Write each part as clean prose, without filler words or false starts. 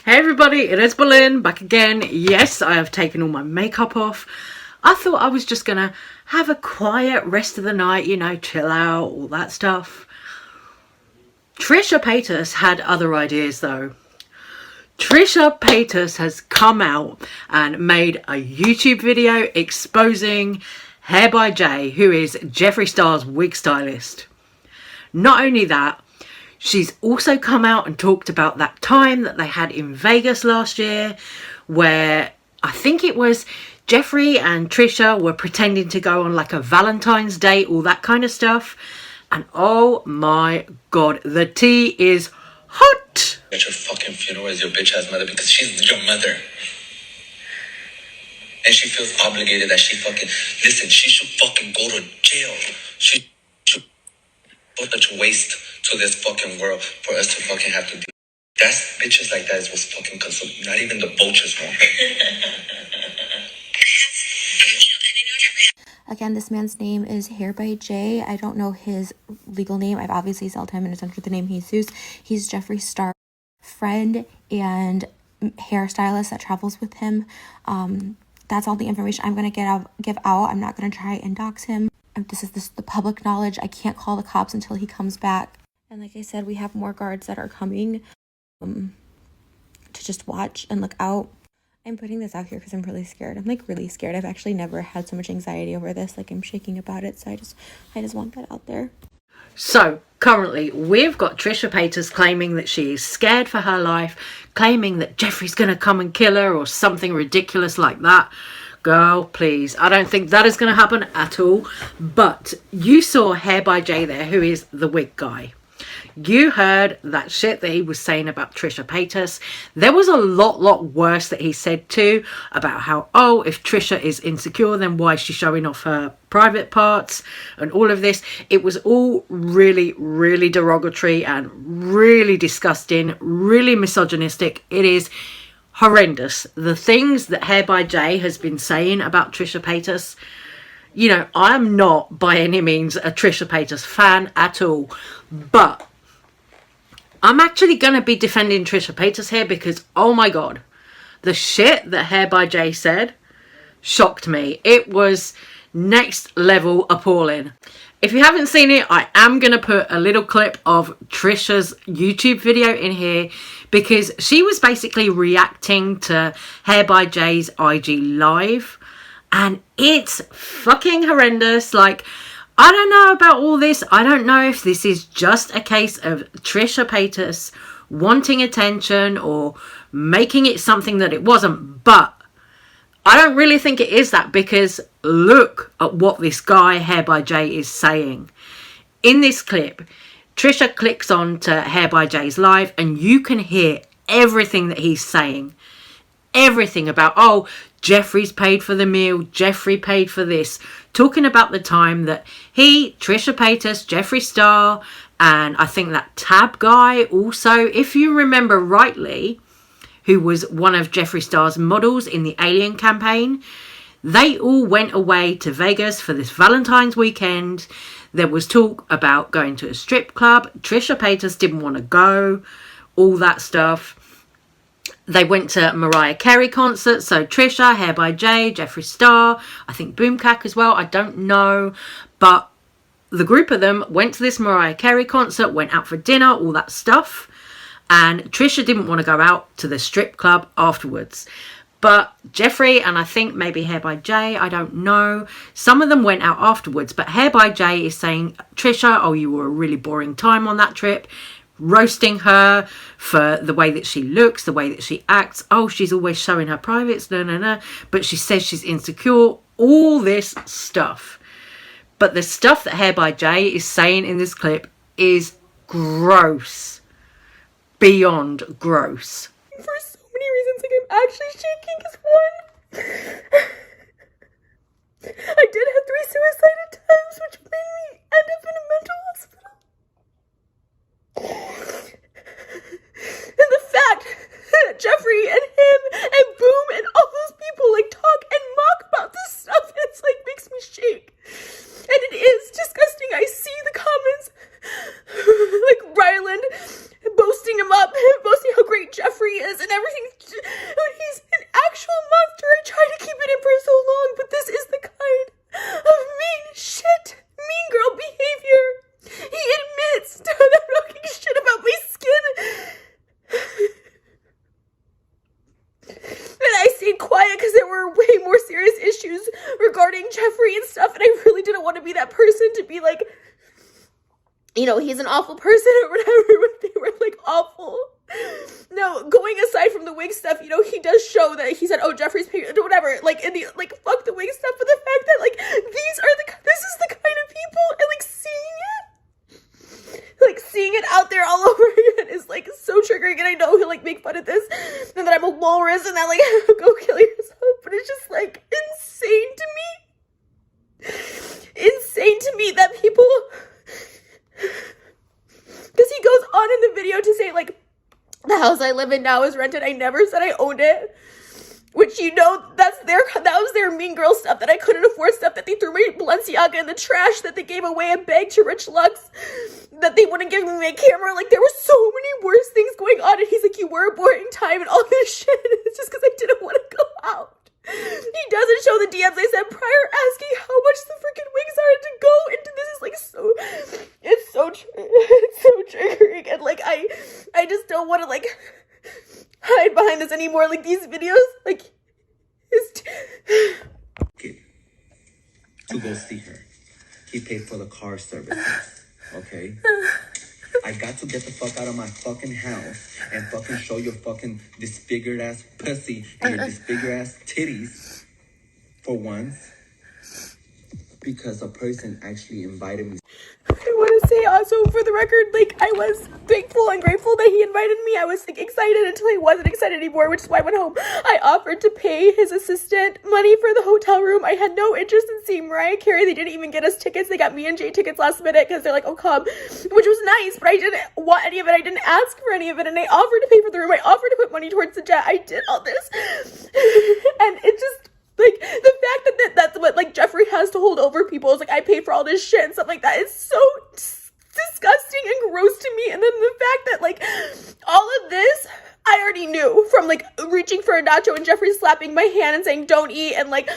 Hey everybody, it is Berlin, back again. Yes, I have taken all my makeup off. I thought I was just gonna have a quiet rest of the night, you know, chill out, all that stuff. Trisha Paytas had other ideas though. Trisha Paytas has come out and made a YouTube video exposing Hair by Jay, who is Jeffree Star's wig stylist. Not only that, she's also come out and talked about that time that they had in Vegas last year where I think it was Jeffree and Trisha were pretending to go on like a Valentine's date, all that kind of stuff. And oh my god, the tea is hot. At your fucking funeral as your bitch ass mother because she's your mother. And she feels obligated that she fucking, listen, she should fucking go to jail. She should put such waste to this fucking world for us to fucking have to do. That's bitches like that is what's fucking consumed. Not even the vultures want her. Again, this man's name is Hair by Jay. I don't know his legal name. I've obviously sold him and it's under the name Jesus. He's Jeffree Star's friend and hairstylist that travels with him. That's all the information I'm going to give out. I'm not going to try and dox him. This is the public knowledge. I can't call the cops until he comes back. And like I said, we have more guards that are coming to just watch and look out. I'm putting this out here because I'm really scared. I'm like really scared. I've actually never had so much anxiety over this. Like I'm shaking about it. So I just want that out there. So currently we've got Trisha Paytas claiming that she is scared for her life, claiming that Jeffree's going to come and kill her or something ridiculous like that. Girl, please. I don't think that is going to happen at all. But you saw Hair by Jay there, who is the wig guy. You heard that shit that he was saying about Trisha Paytas. There was a lot worse that he said too about how, oh, if Trisha is insecure, then why is she showing off her private parts and all of this. It was all really derogatory and really disgusting, really misogynistic. It is horrendous. The things that Hair by Jay has been saying about Trisha Paytas. You know, I'm not by any means a Trisha Paytas fan at all, but I'm actually going to be defending Trisha Paytas here because, oh my god, the shit that Hair by Jay said shocked me. It was next level appalling. If you haven't seen it, I am going to put a little clip of Trisha's YouTube video in here because she was basically reacting to Hair by Jay's IG live. And it's fucking horrendous. Like, I don't know about all this. I don't know if this is just a case of Trisha Paytas wanting attention or making it something that it wasn't. But I don't really think it is that because look at what this guy, Hair by Jay, is saying. In this clip, Trisha clicks on to Hair by Jay's live and you can hear everything that he's saying. Everything about, oh, Jeffree's paid for the meal, Jeffree paid for this. Talking about the time that he, Trisha Paytas, Jeffree Star, and I think that Tab guy also, if you remember rightly, who was one of Jeffree Star's models in the Alien campaign, they all went away to Vegas for this Valentine's weekend. There was talk about going to a strip club. Trisha Paytas didn't want to go, all that stuff. They went to Mariah Carey concert. So Trisha, Hair by Jay, Jeffree Star, I think Boomcack as well. I don't know. But the group of them went to this Mariah Carey concert, went out for dinner, all that stuff. And Trisha didn't want to go out to the strip club afterwards. But Jeffree and I think maybe Hair by Jay, I don't know. Some of them went out afterwards. But Hair by Jay is saying, Trisha, oh, you were a really boring time on that trip. Roasting her for the way that she looks, the way that she acts. Oh, she's always showing her privates, but she says she's insecure, all this stuff. But the stuff that Hair by Jay is saying in this clip is gross. Beyond gross. For so many reasons, like I'm actually shaking because one, I did have 3 suicide attempts, which made me end up in a mental hospital. And the fact that Jeffree and him and Boom and all those people like talk and mock about this stuff, it's like makes me shake. And it is disgusting. I see the comments like Ryland boasting him up, boasting how great Jeffree is, and and everything. He's an actual monster. I tried to keep it in for so long, but this is the kind of mean girl behavior. He admits to them talking shit about my skin. And I stayed quiet because there were way more serious issues regarding Jeffree and stuff, and I really didn't want to be that person to be like, you know, he's an awful person or whatever, but they were like awful. No, going aside from the wig stuff, you know, he does show that he said, oh, Jeffree's paying, whatever, like, in the, like, fuck the wig stuff, but the fact that, like, this is the kind of people, and, like, seeing it out there all over again is, like, so triggering, and I know he'll, like, make fun of this, and that I'm a walrus, and that, like, go kill yourself, but it's just, like, insane to me that people, because he goes on in the video to say, like, the house I live in now is rented. I never said I owned it. Which, you know, that was their mean girl stuff, that I couldn't afford stuff, that they threw my Balenciaga in the trash, that they gave away a bag to Rich Lux, that they wouldn't give me my camera. Like, there were so many worse things going on, and he's like, you were a boring time and all this shit. It's just because I didn't want to go out. He doesn't show the DMs I sent prior asking how much the freaking wigs are to go into this. Is like it's so triggering, and like I just don't want to like hide behind this anymore. Like these videos, like to go see her. He paid for the car services. Okay. I got to get the fuck out of my fucking house and fucking show your fucking disfigured ass pussy and your disfigured ass titties for once because a person actually invited me. I want to say also for the record, like I was thankful and grateful that he invited me. I was like excited until I wasn't excited anymore, which is why I went home. I offered to pay his assistant money for the hotel room. I had no interest in seeing Mariah Carey. They didn't even get us tickets. They got me and Jay tickets last minute because they're like, oh, come, which was nice, but I didn't want any of it. I didn't ask for any of it, and I offered to pay for the room. I offered to put money towards the jet. I did all this, and it just, like, the fact that that's what, like, Jeffree has to hold over people is, like, I paid for all this shit and stuff like that. It's so disgusting and gross to me. And then the fact that, like, all of this, I already knew from, like, reaching for a nacho and Jeffree slapping my hand and saying, don't eat. And, like,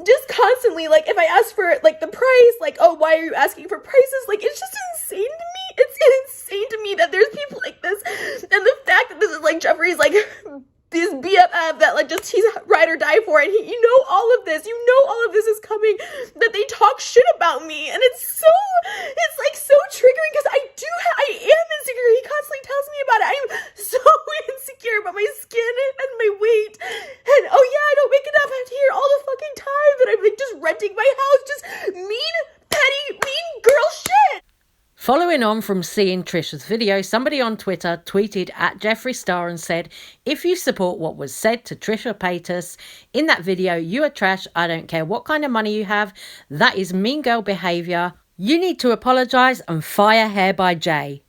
just constantly, like, if I ask for, like, the price, like, oh, why are you asking for prices? Like, it's just insane to me. It's insane to me that there's people like this. And the fact that this is, like, Jeffree's, like, this BFF that like just he's ride or die for, and he, you know, all of this is coming, that they talk shit about me, and it's like so triggering because I am insecure. He constantly tells me about it. I am so insecure about my skin and my weight, and oh yeah, I don't make enough. I have to hear all the fucking time that I'm like just renting my house, just mean girl shit. Following on from seeing Trisha's video, somebody on Twitter tweeted at Jeffree Star and said, if you support what was said to Trisha Paytas in that video, you are trash. I don't care what kind of money you have. That is mean girl behaviour. You need to apologise and fire Hair by Jay.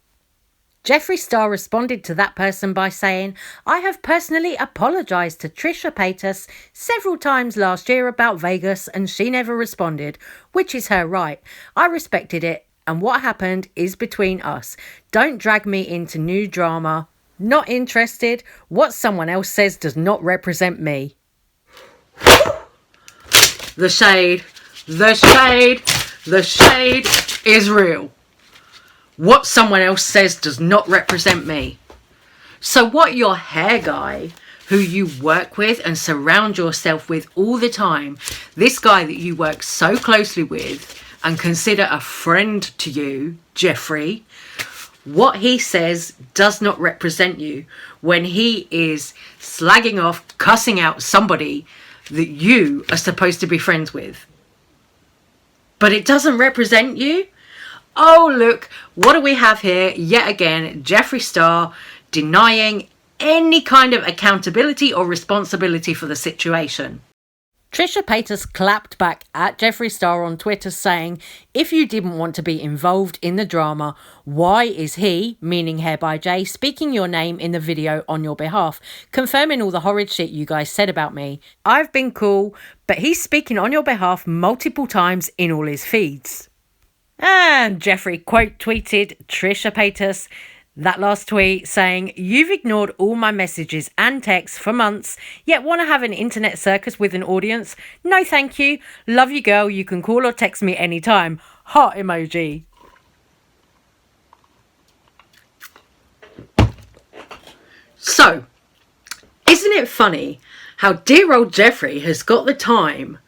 Jeffree Star responded to that person by saying, I have personally apologised to Trisha Paytas several times last year about Vegas and she never responded, which is her right. I respected it. And what happened is between us. Don't drag me into new drama. Not interested. What someone else says does not represent me. The shade is real. What someone else says does not represent me. So what your hair guy, who you work with and surround yourself with all the time, this guy that you work so closely with and consider a friend to you, Jeffree, what he says does not represent you when he is slagging off, cussing out somebody that you are supposed to be friends with. But it doesn't represent you? Oh, look, what do we have here? Yet again, Jeffree Star denying any kind of accountability or responsibility for the situation. Trisha Paytas clapped back at Jeffree Star on Twitter saying, if you didn't want to be involved in the drama, why is he, meaning Hair by Jay, speaking your name in the video on your behalf, confirming all the horrid shit you guys said about me? I've been cool, but he's speaking on your behalf multiple times in all his feeds. And Jeffree quote tweeted Trisha Paytas, That last tweet saying, "You've ignored all my messages and texts for months, yet want to have an internet circus with an audience? No thank you. Love you, girl. You can call or text me anytime. Heart emoji." So, isn't it funny how dear old Jeffree has got the time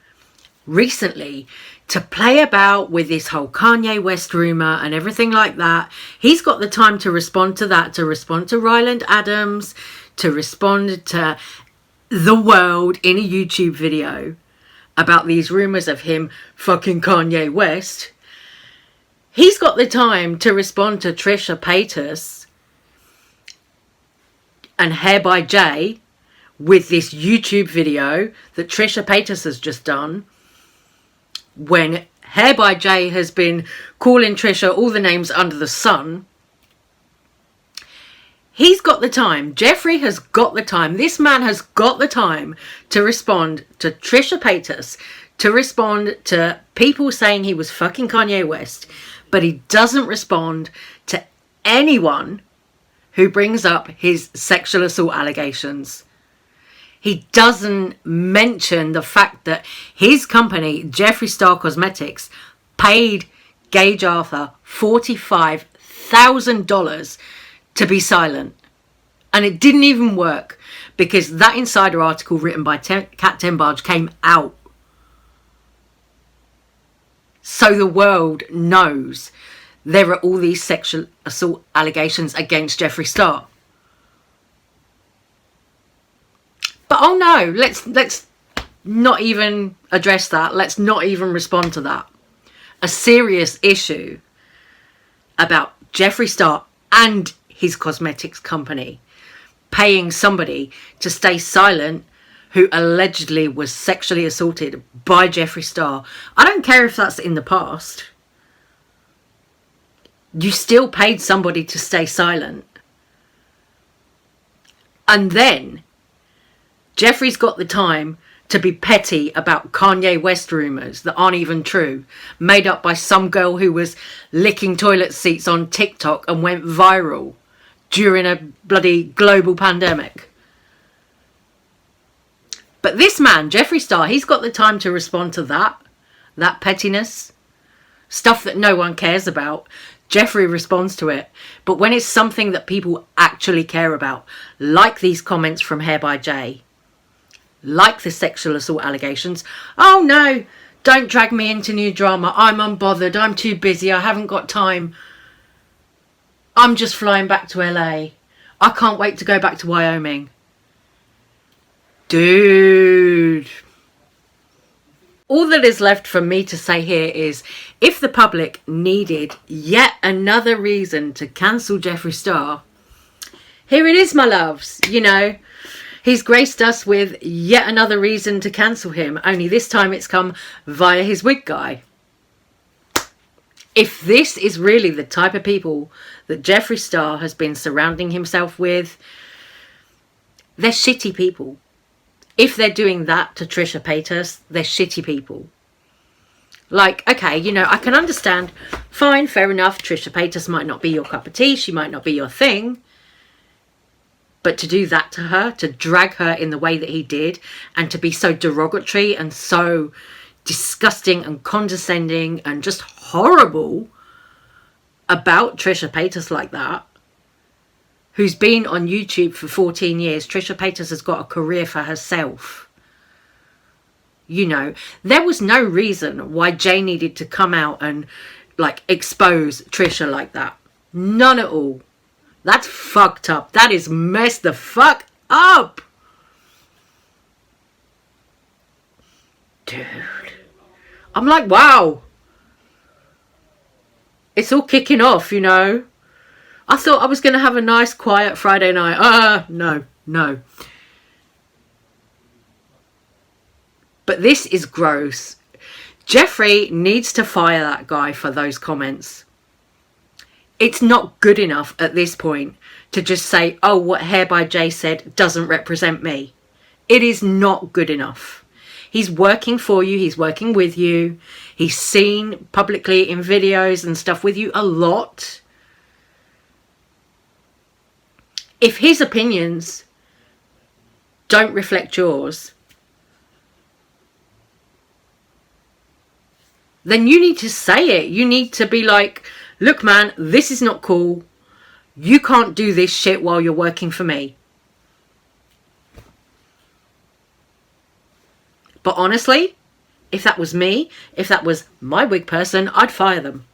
recently to play about with this whole Kanye West rumor and everything like that? He's got the time to respond to that, to respond to Ryland Adams, to respond to the world in a YouTube video about these rumors of him fucking Kanye West. He's got the time to respond to Trisha Paytas and Hair by Jay with this YouTube video that Trisha Paytas has just done, when Hair by Jay has been calling Trisha all the names under the sun. He's got the time. Jeffree has got the time. This man has got the time to respond to Trisha Paytas, to respond to people saying he was fucking Kanye West, but he doesn't respond to anyone who brings up his sexual assault allegations. He doesn't mention the fact that his company, Jeffree Star Cosmetics, paid Gage Arthur $45,000 to be silent. And it didn't even work because that insider article written by Kat Tenbarge came out. So the world knows there are all these sexual assault allegations against Jeffree Star. But oh no, let's not even address that. Let's not even respond to that. A serious issue about Jeffree Star and his cosmetics company paying somebody to stay silent who allegedly was sexually assaulted by Jeffree Star. I don't care if that's in the past. You still paid somebody to stay silent. And then Jeffree's got the time to be petty about Kanye West rumours that aren't even true, made up by some girl who was licking toilet seats on TikTok and went viral during a bloody global pandemic. But this man, Jeffree Star, he's got the time to respond to that pettiness, stuff that no one cares about. Jeffree responds to it. But when it's something that people actually care about, like these comments from Hair by Jay, like the sexual assault allegations, oh no, don't drag me into new drama. I'm unbothered. I'm too busy. I haven't got time. I'm just flying back to LA. I can't wait to go back to Wyoming. Dude. All that is left for me to say here is, if the public needed yet another reason to cancel Jeffree Star, here it is, my loves. You know, he's graced us with yet another reason to cancel him, only this time it's come via his wig guy. If this is really the type of people that Jeffree Star has been surrounding himself with, they're shitty people. If they're doing that to Trisha Paytas, they're shitty people. Like, okay, you know, I can understand. Fine, fair enough. Trisha Paytas might not be your cup of tea. She might not be your thing. But to do that to her, to drag her in the way that he did, and to be so derogatory and so disgusting and condescending and just horrible about Trisha Paytas like that, who's been on YouTube for 14 years. Trisha Paytas has got a career for herself. You know, there was no reason why Jay needed to come out and, like, expose Trisha like that. None at all. That's fucked up. That is messed the fuck up. Dude. I'm like, wow. It's all kicking off, you know. I thought I was going to have a nice, quiet Friday night. No. But this is gross. Jeffree needs to fire that guy for those comments. It's not good enough at this point to just say, oh, what Hair by Jay said doesn't represent me. It is not good enough. He's working for you. He's working with you. He's seen publicly in videos and stuff with you a lot. if his opinions don't reflect yours, then you need to say it. You need to be like, look man, this is not cool. You can't do this shit while you're working for me. But honestly, if that was me, if that was my wig person, I'd fire them.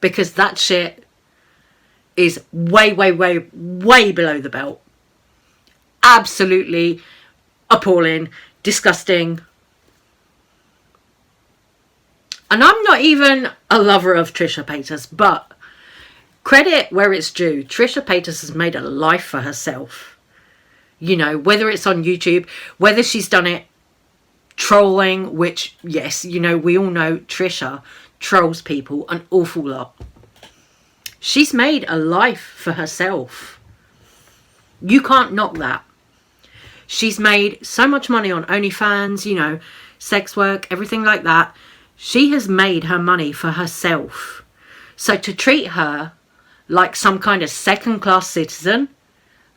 Because that shit is way, way, way, way below the belt. Absolutely appalling, disgusting. And I'm not even a lover of Trisha Paytas, but credit where it's due. Trisha Paytas has made a life for herself. You know, whether it's on YouTube, whether she's done it trolling, which, yes, you know, we all know Trisha trolls people an awful lot. She's made a life for herself. You can't knock that. She's made so much money on OnlyFans, you know, sex work, everything like that. She has made her money for herself. So to treat her like some kind of second-class citizen,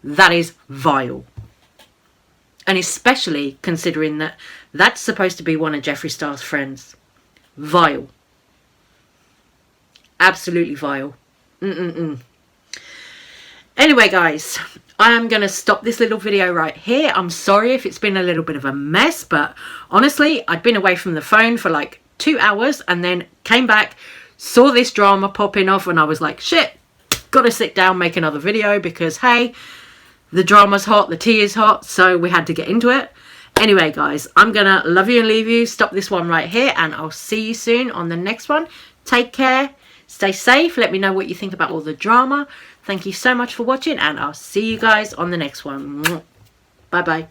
that is vile. And especially considering that that's supposed to be one of Jeffree Star's friends. Vile. Absolutely vile. Anyway, guys, I am going to stop this little video right here. I'm sorry if it's been a little bit of a mess, but honestly, I'd been away from the phone for like 2 hours and then came back, saw this drama popping off, and I was like, shit, gotta sit down, make another video because, hey, the drama's hot, the tea is hot, so we had to get into it. Anyway, guys, I'm gonna love you and leave you. Stop this one right here, and I'll see you soon on the next one. Take care. Stay safe. Let me know what you think about all the drama. Thank you so much for watching, and I'll see you guys on the next one. Bye-bye.